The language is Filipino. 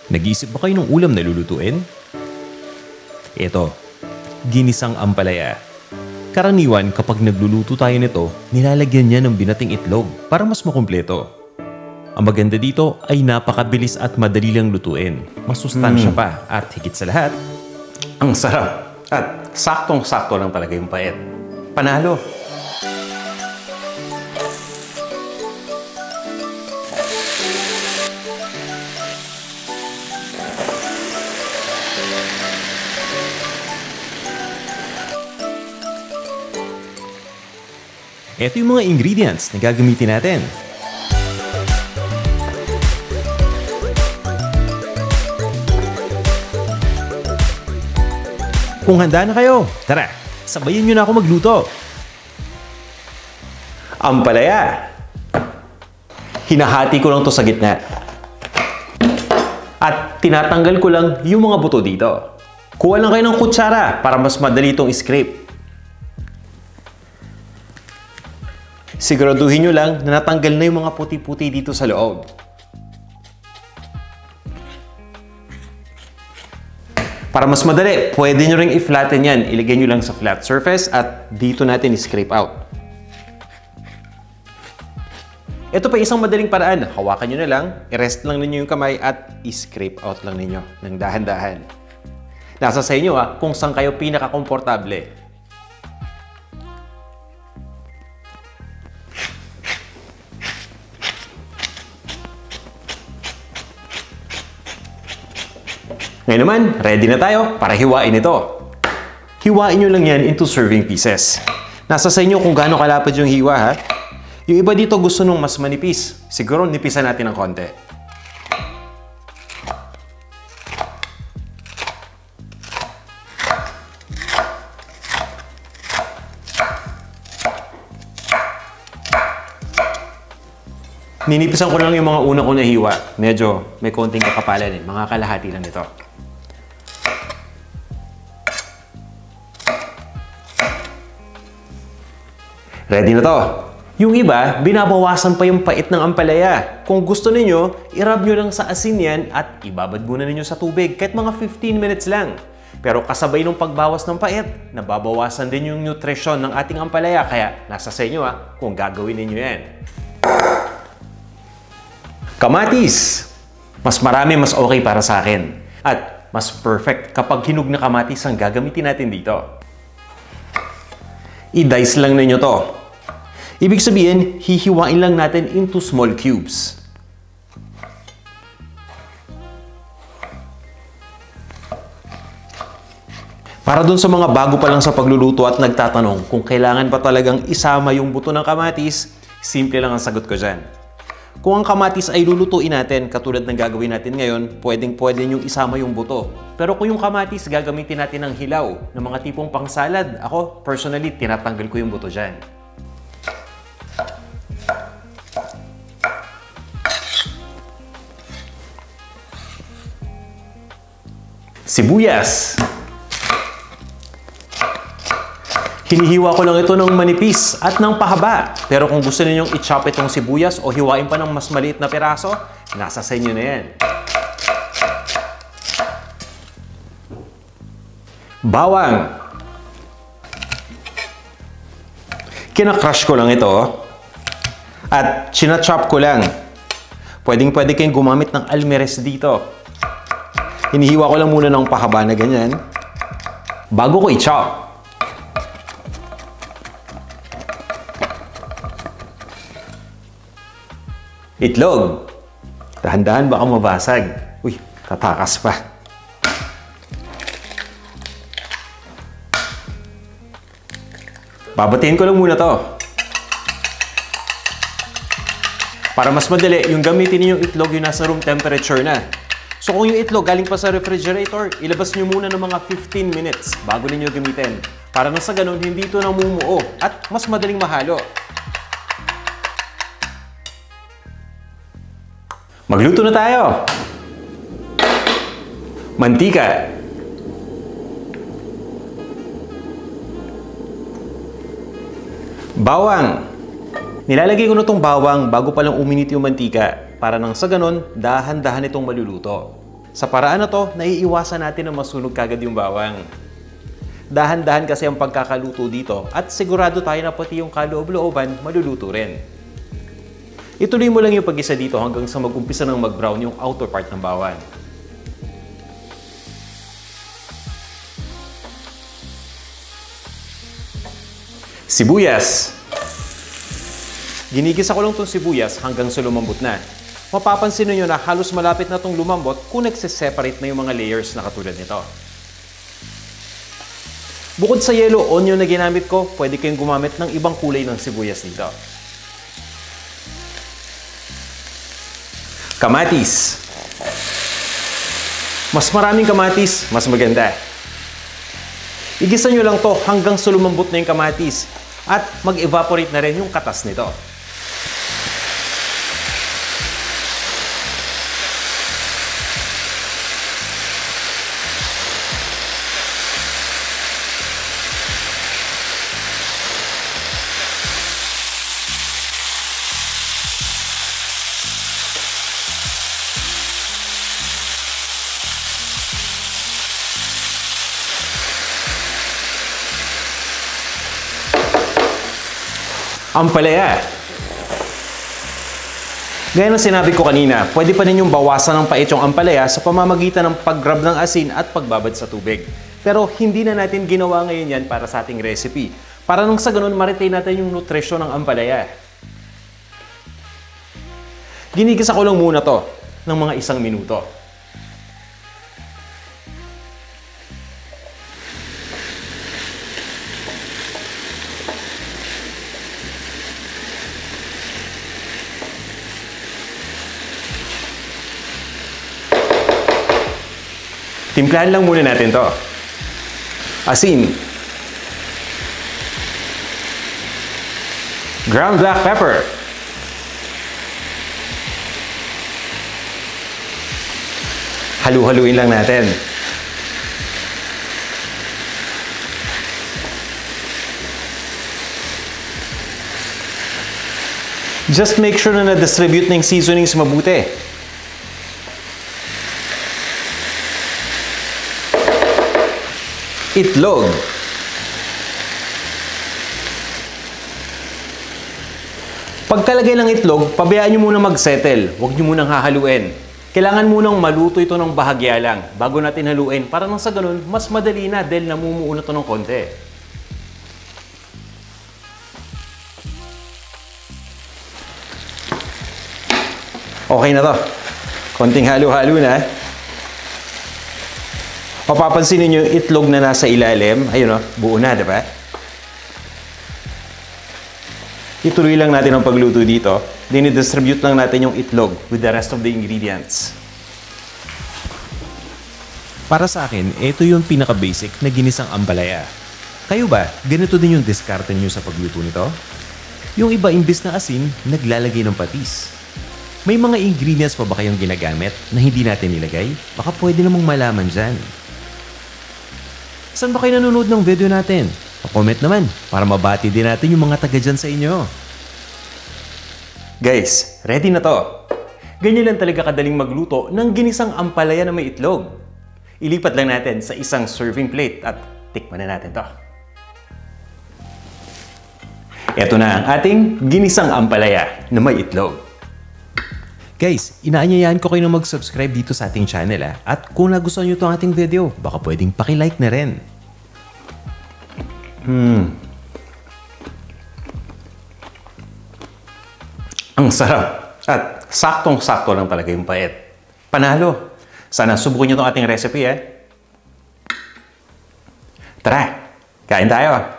Nag-iisip ba kayo ng ulam na lulutuin? Ito, ginisang ampalaya. Karaniwan kapag nagluluto tayo nito, nilalagyan niya ng binating itlog para mas makumpleto. Ang maganda dito ay napakabilis at madali lang lutuin. Masustansya pa at higit sa lahat, Ang sarap. At saktong-sakto lang talaga yung pait. Panalo. ito yung mga ingredients na gagamitin natin. Kung handa na kayo, tara, sabayan nyo na ako magluto. Ampalaya. Hinahati ko lang to sa gitna. At tinatanggal ko lang yung mga buto dito. Kuha lang kayo ng kutsara para mas madali itong scrape. Siguraduhin nyo lang na natanggal na yung mga puti-puti dito sa loob. Para mas madali, pwede nyo ring i-flatten yan. Ilagay nyo lang sa flat surface at dito natin i-scrape out. Ito pa isang madaling paraan. Hawakan nyo na lang, i-rest lang ninyo yung kamay at i-scrape out lang ninyo ng dahan-dahan. Nasa sa inyo kung saan kayo pinaka-komportable. Ngayon naman, ready na tayo para hiwain ito. Hiwain nyo lang yan into serving pieces. Nasa sa inyo kung gaano kalapad yung hiwa ha. Yung iba dito gusto nung mas manipis. Siguro nipisan natin ng konti. Ninipisan ko lang yung mga una ko na hiwa. Medyo may konting kakapalan eh. Mga kalahati lang nito. Ready na to. Yung iba, binabawasan pa yung pait ng ampalaya. Kung gusto ninyo, i-rub nyo lang sa asin yan at ibabad muna ninyo sa tubig kahit mga 15 minutes lang. Pero kasabay ng pagbawas ng pait, nababawasan din yung nutrisyon ng ating ampalaya. Kaya nasa sa inyo kung gagawin ninyo yan. Kamatis! Mas marami, mas okay para sa akin. At mas perfect kapag hinog na kamatis ang gagamitin natin dito. I-dice lang ninyo to. Ibig sabihin, hihiwain lang natin into small cubes. Para dun sa mga bago pa lang sa pagluluto at nagtatanong kung kailangan pa talagang isama yung buto ng kamatis, simple lang ang sagot ko dyan. Kung ang kamatis ay lulutuin natin, katulad ng gagawin natin ngayon, pwedeng-pwede nyo isama yung buto. Pero kung yung kamatis, gagamitin natin ng hilaw, ng mga tipong pangsalad, ako, personally, tinatanggal ko yung buto dyan. Sibuyas. Hinihiwa ko lang ito ng manipis at ng pahaba. Pero kung gusto ninyong i-chop itong sibuyas o hiwain pa ng mas maliit na piraso, nasa sa inyo na yan. Bawang. Kina-crush ko lang ito at china-chop ko lang. Pwedeng-pwede kayong gumamit ng almeres dito. Hinihiwa ko lang muna ng pahaba na ganyan bago ko i-chop. Itlog. Dahan-dahan baka mabasag. Uy, tatakas pa. Babatiin ko lang muna to. Para mas madali, yung gamitin niyo yung itlog yung nasa room temperature na. So kung yung itlog galing pa sa refrigerator, ilabas niyo muna ng mga 15 minutes bago niyo gamitin. Para na sa ganun, hindi ito namumuo at mas madaling mahalo. Magluto na tayo! Mantika. Bawang. Nilalagay ko na itong bawang bago palang uminit yung mantika para nang sa ganon, dahan-dahan itong maluluto. Sa paraan na to, naiiwasan natin na masunog kagad yung bawang. Dahan-dahan kasi ang pagkakaluto dito at sigurado tayo na pati yung kaloob-looban maluluto rin. Ituloy mo lang yung pag-isa dito hanggang sa mag-umpisa ng mag-brown yung outer part ng bawang. Sibuyas. Ginigisa ko lang itong sibuyas hanggang sa lumambot na. Mapapansin niyo na halos malapit na itong lumambot kung nagsiseparate na yung mga layers na katulad nito. Bukod sa yellow onion na ginamit ko, pwede kayong gumamit ng ibang kulay ng sibuyas dito. Kamatis. Mas maraming kamatis, mas maganda. Igisa nyo lang to hanggang sa lumambot na yung kamatis at mag-evaporate na rin yung katas nito. Ampalaya. Gaya ng sinabi ko kanina, pwede pa ninyong bawasan ng pait yung ampalaya sa pamamagitan ng pag-grab ng asin at pagbabad sa tubig. Pero hindi na natin ginawa ngayon yan para sa ating recipe. Para nung sa ganun, ma-retain natin yung nutrisyon ng ampalaya. Ginigisa ko lang muna to ng mga 1 minuto. Timplahan lang muna natin to. Asin. Ground black pepper. Halu-haluin lang natin. Just make sure na na-distribute na yung seasonings mabuti. Itlog. Pagkalagay ng itlog, pabayaan nyo muna mag-settle. Huwag nyo munang hahaluin. Kailangan munang maluto ito ng bahagya lang bago natin haluin para nang sa ganun, mas madali na dahil namumuo na ito ng konti. Okay na to. Konting halo-halo na. Mapapansin niyo yung itlog na nasa ilalim. Ayun o, buo na, diba? Ituloy lang natin ang pagluto dito. Dinidistribute lang natin yung itlog with the rest of the ingredients. Para sa akin, ito yung pinaka-basic na ginisang ampalaya. Kayo ba, ganito din yung diskarte nyo sa pagluto nito? Yung iba imbis na asin, naglalagay ng patis. May mga ingredients pa ba kayong ginagamit na hindi natin nilagay? Baka pwede namang malaman dyan. Saan ba kayo nanonood ng video natin? Pa-comment naman para mabati din natin yung mga taga dyan sa inyo. Guys, ready na to. Ganyan lang talaga kadaling magluto ng ginisang ampalaya na may itlog. Ilipat lang natin sa isang serving plate at tikman na natin to. Ito na ang ating ginisang ampalaya na may itlog. Guys, inaanyayahan ko kayo na mag-subscribe dito sa ating channel at kung nagustuhan nyo itong ating video, baka pwedeng paki-like na rin. Ang sarap at saktong-sakto lang talaga yung pait. Panalo! Sana subukin nyo itong ating recipe Tara, kain tayo!